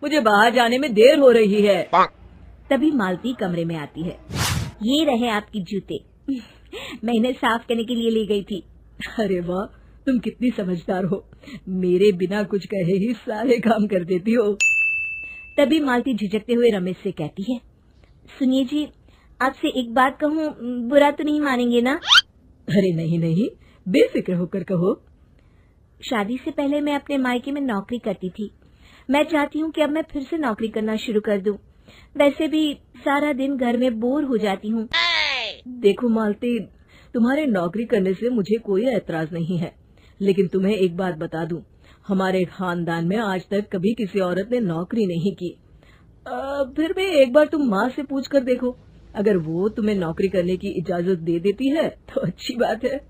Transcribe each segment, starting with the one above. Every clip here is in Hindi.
मुझे बाहर जाने में देर हो रही है। तभी मालती कमरे में आती है। ये रहे आपकी जूते। मैं इन्हें साफ करने के लिए ले गई थी। अरे वाह, तुम कितनी समझदार हो, मेरे बिना कुछ कहे ही सारे काम कर देती हो। तभी मालती झिझकते हुए रमेश से कहती है, सुनिए जी, आपसे एक बात कहूँ, बुरा तो नहीं मानेंगे ना? अरे नहीं नहीं, बेफिक्र होकर कहो। शादी से पहले मैं अपने मायके में नौकरी करती थी। मैं चाहती हूँ कि अब मैं फिर से नौकरी करना शुरू कर दूं। वैसे भी सारा दिन घर में बोर हो जाती हूँ। देखो मालती, तुम्हारे नौकरी करने से मुझे कोई ऐतराज नहीं है, लेकिन तुम्हें एक बात बता दूं, हमारे खानदान में आज तक कभी किसी औरत ने नौकरी नहीं की। फिर भी एक बार तुम माँ से पूछ कर देखो, अगर वो तुम्हें नौकरी करने की इजाजत दे देती है तो अच्छी बात है।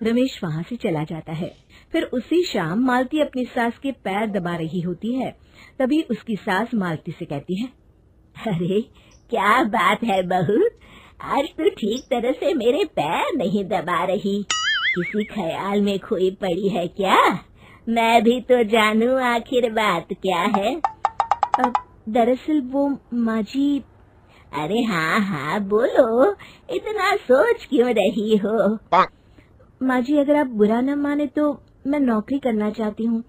रमेश वहाँ से चला जाता है। फिर उसी शाम मालती अपनी सास के पैर दबा रही होती है। तभी उसकी सास मालती से कहती है, अरे क्या बात है बहू, आज तू ठीक तरह से मेरे पैर नहीं दबा रही, किसी ख्याल में खोई पड़ी है क्या? मैं भी तो जानूं आखिर बात क्या है। दरअसल वो माँ जी। अरे हाँ हाँ बोलो, इतना सोच क्यों रही हो? माँ जी, अगर आप बुरा न माने तो मैं नौकरी करना चाहती हूँ।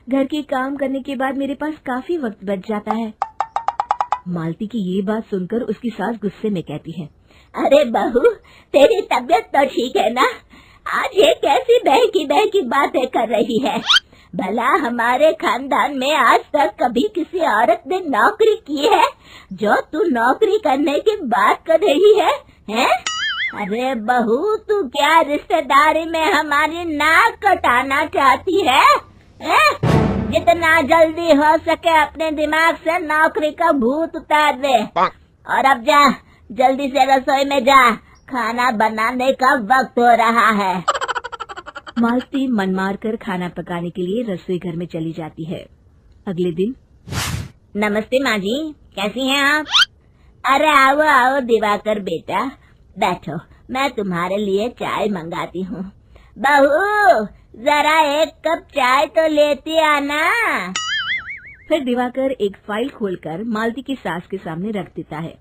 घर के काम करने के बाद मेरे पास काफी वक्त बच जाता है। मालती की ये बात सुनकर उसकी सास गुस्से में कहती है, अरे बहू, तेरी तबीयत तो ठीक है ना? आज ये कैसी बहकी बातें कर रही है? भला हमारे खानदान में आज तक कभी किसी औरत ने नौकरी की है जो तू नौकरी करने की बात कर रही है, हैं? अरे बहू, तू क्या रिश्तेदारी में हमारी नाक कटाना चाहती है? जितना जल्दी हो सके अपने दिमाग से नौकरी का भूत उतार दे, और अब जा, जल्दी से रसोई में जा, खाना बनाने का वक्त हो रहा है। मालती मन मार कर खाना पकाने के लिए रसोई घर में चली जाती है। अगले दिन, नमस्ते माँ जी, कैसी हैं आप? अरे आओ आओ दिवाकर बेटा, बैठो, मैं तुम्हारे लिए चाय मंगाती हूँ। बहू, जरा एक कप चाय तो लेती आना। फिर दिवाकर एक फाइल खोलकर मालती की सास के सामने रख देता है।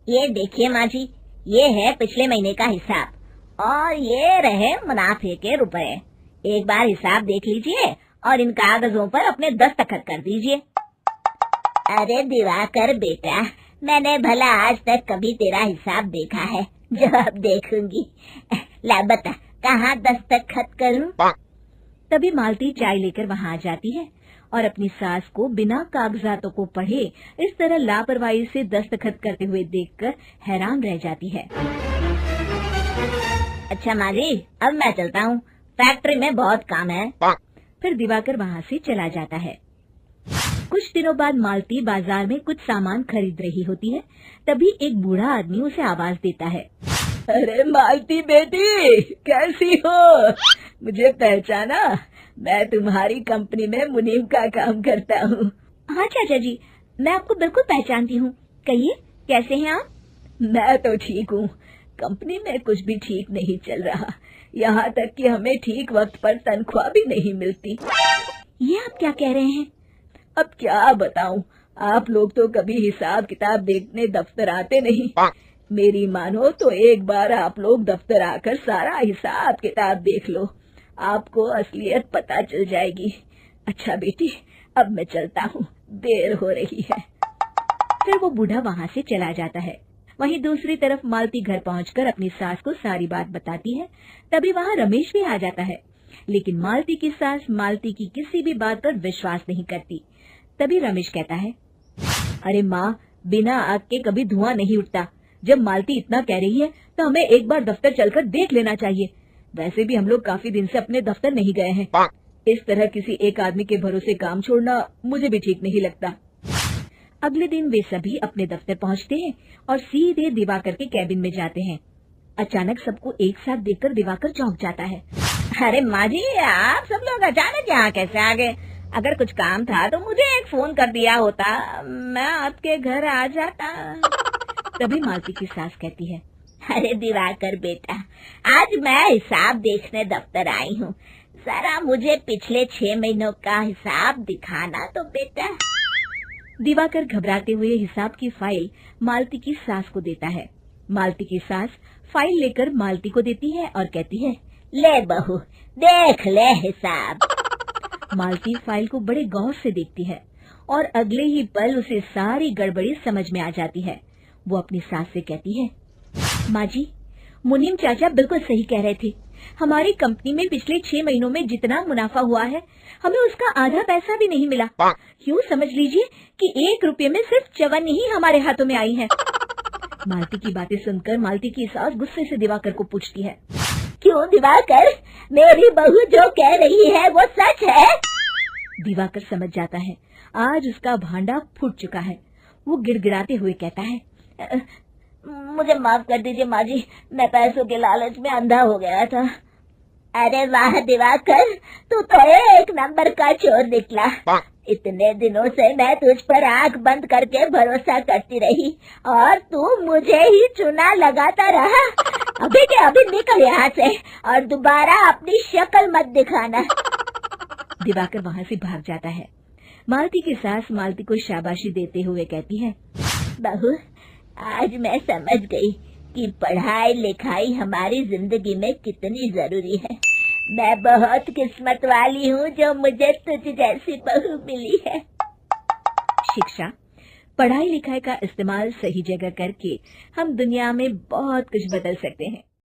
ये देखिए माँ जी, ये है पिछले महीने का हिसाब, और ये रहे मुनाफे के रुपए। एक बार हिसाब देख लीजिए और इन कागजों पर अपने दस्तखत कर दीजिए। अरे दिवाकर बेटा, मैंने भला आज तक कभी तेरा हिसाब देखा है जो अब देखूंगी? ला बता, कहाँ दस्तखत करूं? तभी मालती चाय लेकर वहाँ आ जाती है और अपनी सास को बिना कागजातों को पढ़े इस तरह लापरवाही से दस्तखत करते हुए देखकर हैरान रह जाती है। अच्छा माँ जी, अब मैं चलता हूँ, फैक्ट्री में बहुत काम है। फिर दिवाकर वहाँ से चला जाता है। कुछ दिनों बाद मालती बाजार में कुछ सामान खरीद रही होती है। तभी एक बूढ़ा आदमी उसे आवाज देता है, अरे मालती बेटी, कैसी हो? मुझे पहचाना? मैं तुम्हारी कंपनी में मुनीम का काम करता हूँ। हाँ चाचा जी, मैं आपको बिल्कुल पहचानती हूँ। कहिए, कैसे हैं आप? मैं तो ठीक हूँ, कंपनी में कुछ भी ठीक नहीं चल रहा, यहाँ तक कि हमें ठीक वक्त पर तनख्वाह भी नहीं मिलती। ये आप क्या कह रहे हैं? अब क्या बताऊं, आप लोग तो कभी हिसाब किताब देखने दफ्तर आते नहीं। मेरी मानो तो एक बार आप लोग दफ्तर आकर सारा हिसाब किताब देख लो, आपको असलियत पता चल जाएगी। अच्छा बेटी, अब मैं चलता हूँ, देर हो रही है। फिर वो बूढ़ा वहाँ से चला जाता है। वहीं दूसरी तरफ मालती घर पहुंचकर अपनी सास को सारी बात बताती है। तभी वहाँ रमेश भी आ जाता है, लेकिन मालती की सास मालती की किसी भी बात पर विश्वास नहीं करती। तभी रमेश कहता है, अरे माँ, बिना आग के कभी धुआं नहीं उठता। जब मालती इतना कह रही है तो हमें एक बार दफ्तर चलकर देख लेना चाहिए। वैसे भी हम लोग काफी दिन से अपने दफ्तर नहीं गए हैं। इस तरह किसी एक आदमी के भरोसे काम छोड़ना मुझे भी ठीक नहीं लगता। अगले दिन वे सभी अपने दफ्तर पहुंचते हैं और सीधे दिवाकर के कैबिन में जाते हैं। अचानक सबको एक साथ देखकर दिवाकर चौंक जाता है। अरे माँ जी, आप सब लोग अचानक यहाँ कैसे आ गए? अगर कुछ काम था तो मुझे एक फोन कर दिया होता, मैं आपके घर आ जाता। तभी मालती की सास कहती है, अरे दिवाकर बेटा, आज मैं हिसाब देखने दफ्तर आई हूँ। जरा मुझे पिछले 6 महीनों का हिसाब दिखाना तो बेटा। दिवाकर घबराते हुए हिसाब की फाइल मालती की सास को देता है। मालती की सास फाइल लेकर मालती को देती है और कहती है, ले बहू, देख ले हिसाब। मालती फाइल को बड़े गौर से देखती है और अगले ही पल उसे सारी गड़बड़ी समझ में आ जाती है। वो अपनी सास से कहती है, माँ जी, मुनीम चाचा बिल्कुल सही कह रहे थे। हमारी कंपनी में पिछले 6 महीनों में जितना मुनाफा हुआ है, हमें उसका आधा पैसा भी नहीं मिला। यूँ समझ लीजिए कि 1 रुपये में सिर्फ चवन्नी ही हमारे हाथों में आई है। मालती की बातें सुनकर मालती की सास गुस्से से दिवाकर को पूछती है, क्यों दिवाकर, मेरी बहू जो कह रही है वो सच है? दिवाकर समझ जाता है आज उसका भांडा फूट चुका है। वो गिड़गिड़ाते हुए कहता है, मुझे माफ कर दीजिए माँ जी, मैं पैसों के लालच में अंधा हो गया था। अरे वाह दिवाकर, तू तो 1 नंबर का चोर निकला। इतने दिनों से मैं तुझ पर आंख बंद करके भरोसा करती रही और तू मुझे ही चुना लगाता रहा। अभी के अभी निकल यहाँ से और दोबारा अपनी शक्ल मत दिखाना। दिवाकर वहाँ से भाग जाता है। मालती की सास मालती को शाबाशी देते हुए कहती है, बहू, आज मैं समझ गई कि पढ़ाई लिखाई हमारी जिंदगी में कितनी जरूरी है। मैं बहुत किस्मत वाली हूँ जो मुझे तुझ जैसी बहू मिली है। शिक्षा, पढ़ाई लिखाई का इस्तेमाल सही जगह करके हम दुनिया में बहुत कुछ बदल सकते हैं।